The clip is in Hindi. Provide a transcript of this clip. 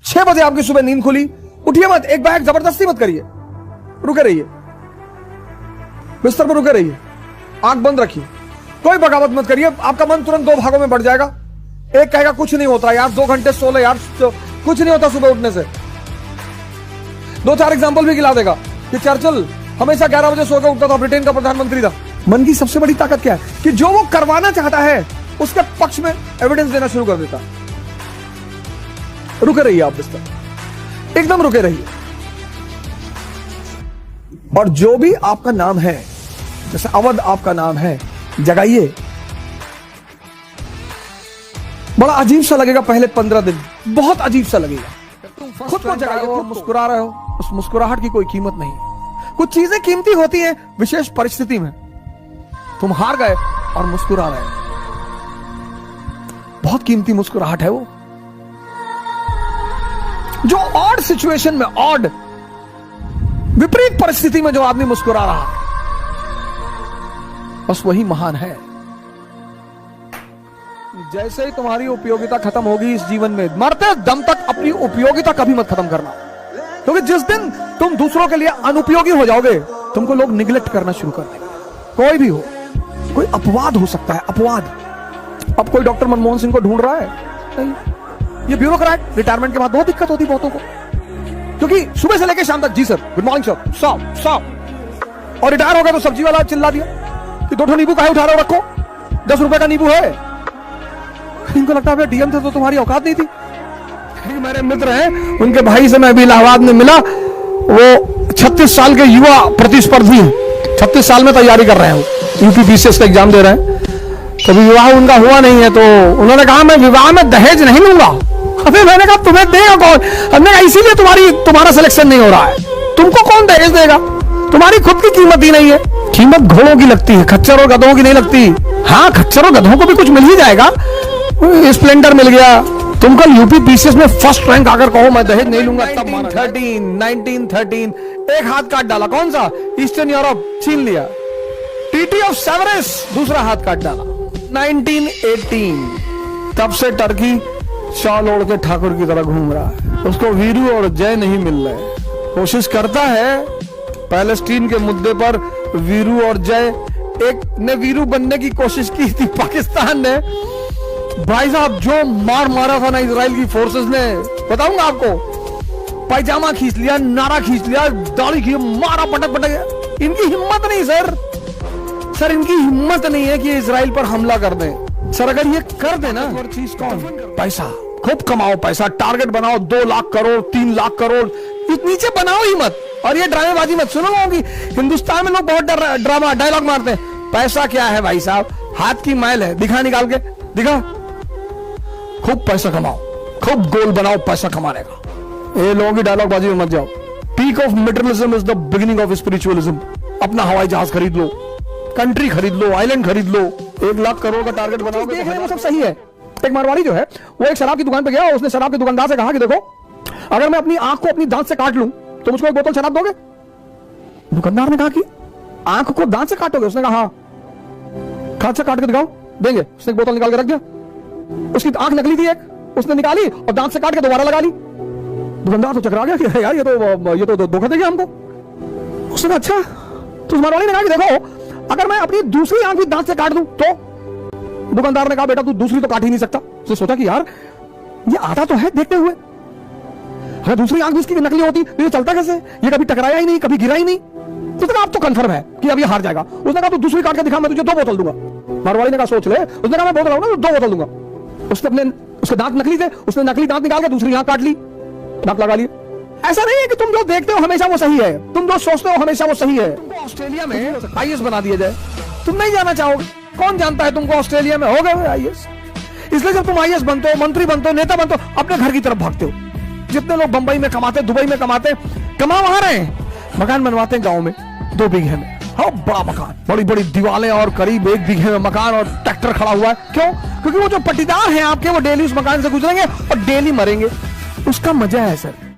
6 बजे आपकी सुबह नींद खुली, उठिए मत, एक बैग जबरदस्ती मत करिए, रुके रहिए, बिस्तर पर रुके रहिए, आंख बंद रखिए, कोई बगावत मत करिए। आपका मन तुरंत 2 भागों में बढ़ जाएगा। एक कहेगा कुछ नहीं होता यार, 2 घंटे सो ले यार, कुछ नहीं होता सुबह उठने से। 2-4 एग्जांपल भी गिला देगा कि चर्चिल हमेशा 11 बजे सो के उठता था, ब्रिटेन का प्रधानमंत्री था। मन की सबसे बड़ी ताकत क्या है कि जो वो करवाना चाहता है उसके पक्ष में एविडेंस देना शुरू कर देता। रुके रहिए आप बिस्तर, एकदम रुके रहिए। और जो भी आपका नाम है, जैसे अवध आपका नाम है, जगाइए। बड़ा अजीब सा लगेगा पहले 15 दिन, बहुत अजीब सा लगेगा। खुद को जगाइए, खुद मुस्कुरा रहे हो, उस मुस्कुराहट की कोई कीमत नहीं। कुछ चीजें कीमती होती हैं विशेष परिस्थिति में। तुम हार गए और मुस्कुरा रहे हो, बहुत कीमती मुस्कुराहट है वो। जो ऑड सिचुएशन में, ऑड विपरीत परिस्थिति में जो आदमी मुस्कुरा रहा, बस वही महान है। जैसे ही तुम्हारी उपयोगिता खत्म होगी इस जीवन में, मरते दम तक अपनी उपयोगिता कभी मत खत्म करना, क्योंकि जिस दिन तुम दूसरों के लिए अनुपयोगी हो जाओगे, तुमको लोग निग्लेक्ट करना शुरू कर देंगे। कोई भी हो, कोई अपवाद हो सकता है, अपवाद। अब कोई डॉक्टर मनमोहन सिंह को ढूंढ रहा है? नहीं। ये ब्यूरोक्रेट, रिटायरमेंट के बाद बहुत दिक्कत होती बहुतों को, क्योंकि सुबह से लेकर शाम तक जी सर, गुड मॉर्निंग सर, साहब, और रिटायर हो गया तो सब्जी वाला चिल्ला दिया कि 2 नींबू काहे उठा रहे हो, रखो, 10 रुपए का नींबू है। इनको लगता है डीएम थे तो तुम्हारी औकात नहीं थी। मेरे मित्र हैं, उनके भाई से मैं अभी इलाहाबाद में मिला, वो 36 साल के युवा प्रतिस्पर्धी हैं, 36 साल में तैयारी कर रहे हैं, यूपीपीसीएस का एग्जाम दे रहे हैं। कभी विवाह उनका हुआ नहीं है, तो उन्होंने कहा मैं विवाह में दहेज नहीं लूंगा। अबे मैंने कहा तुम्हें देगा कौन? हमने कहा इसीलिए तुम्हारा सिलेक्शन नहीं हो रहा है, तुमको कौन दहेज देगा? तुम्हारी खुद की कीमत ही नहीं है। कीमत घोड़ों की लगती है, खच्चर और गधों की नहीं लगती। हाँ, खच्चर और गधों को भी कुछ मिल ही जाएगा, स्प्लेंडर मिल गया। तुम कल यूपीपीसीएस में फर्स्ट रैंक आकर कहो मैं दहेज नहीं लूंगा, तब 1913 एक हाथ काट डाला। कौन सा? ईस्टर्न यूरोप छीन लिया। टीटी ऑफ सेवरस दूसरा हाथ काट डाला। 1918 तब से टर्की शॉल ओढ़ के ठाकुर की तरह घूम रहा है, उसको वीरू और जय नहीं मिल रहे। कोशिश करता है पैलेस्टीन के मुद्दे पर वीरू और जय। एक ने वीरू बनने की कोशिश की थी पाकिस्तान ने, भाई साहब जो मार मारा था ना इजराइल की फोर्सेस ने, बताऊंगा आपको। पायजामा खींच लिया, नारा खींच लिया, दाढ़ी खींच, मारा पटक पटक। इनकी हिम्मत नहीं सर, इनकी हिम्मत नहीं है कि इजराइल पर हमला कर दें। सर अगर ये कर देना, और चीज कौन? पैसा, खूब कमाओ पैसा, टारगेट बनाओ 2 लाख करोड़, 3 लाख करोड़, नीचे बनाओ ही मत। और ये ड्रामेबाजी मत सुनो लोगों की। हिंदुस्तान में लोग बहुत ड्रामा डायलॉग मारते हैं। पैसा क्या है भाई साहब? हाथ की मैल है, दिखा निकाल के दिखा। खूब पैसा कमाओ, खूब गोल बनाओ पैसा कमाने का। ये लोगों की डायलॉग बाजी में मत जाओ। Peak of materialism is the beginning of spiritualism. अपना हवाई जहाज खरीद लो, कंट्री खरीद लो, आइलैंड खरीद लो, 1 लाख करोड़ का टारगेट बनाओगे तो वो सब सही है। एक मारवाड़ी जो है वो एक शराब की दुकान पे गया, उसने शराब के दुकानदार से कहा कि देखो अगर मैं अपनी आंख को अपनी दांत से काट लूं तो मुझको 1 बोतल शराब दोगे? दुकानदार ने कहा कि आंख को दांत से काटोगे? उसने कहा हाँ। हाथ से काट के दिखाओ, देंगे। उसने 1 बोतल निकाल के रख दिया। उसकी आंख नकली थी एक, उसने निकाली और दांत से काट के दोबारा लगा ली। दुकानदार तो चकरा गया कि यार ये तो धोखा देगा हमको। उसने कहा अच्छा। तो मारवाड़ी ने कहा कि देखो अगर मैं अपनी दूसरी आंख भी दांत से काट दूं तो? दुकानदार ने कहा बेटा तू दूसरी तो काट ही नहीं सकता। उसने सोचा कि यार ये आता तो है देखते हुए, अगर दूसरी आंख भी इसकी नकली होती तो ये चलता कैसे? ये कभी टकराया ही नहीं, कभी गिरा ही नहीं। तो उसने कहा अब तो कंफर्म है कि अब ये हार जाएगा। उसने कहा तू दूसरी काट के दिखा, मैं तुझे 2 बोतल दूंगा। मारवाड़ी ने कहा सोच ले। उसने कहा मैं बोतल लाऊंगा तो 2 बोतल दूंगा। उसने उसके दांत नकली थे, उसने नकली दांत निकाल के दूसरी आंख काट ली, दांत लगा लिए। ऐसा नहीं है कि तुम जो देखते हो हमेशा वो सही है, तुम जो सोचते हो हमेशा वो सही है। तुमको ऑस्ट्रेलिया में आईएएस बना दिया जाए, तुम नहीं जाना चाहोगे? कौन जानता है तुमको ऑस्ट्रेलिया में हो गए आईएएस। इसलिए जब तुम आईएएस बनते हो, मंत्री बनते हो, नेता बनते हो, अपने घर की तरफ भागते हो। जितने लोग बंबई में कमाते, दुबई में कमाते, कमा वहां रहे हैं, मकान बनवाते हैं गांव में 2 बीघे में। हाँ बड़ा मकान, बड़ी बड़ी दीवारें और करीब 1 बीघे में मकान और ट्रैक्टर खड़ा हुआ है। क्यों? क्योंकि वो जो पट्टीदार हैं आपके, वो डेली उस मकान से गुजरेंगे और डेली मरेंगे। उसका मजा है सर।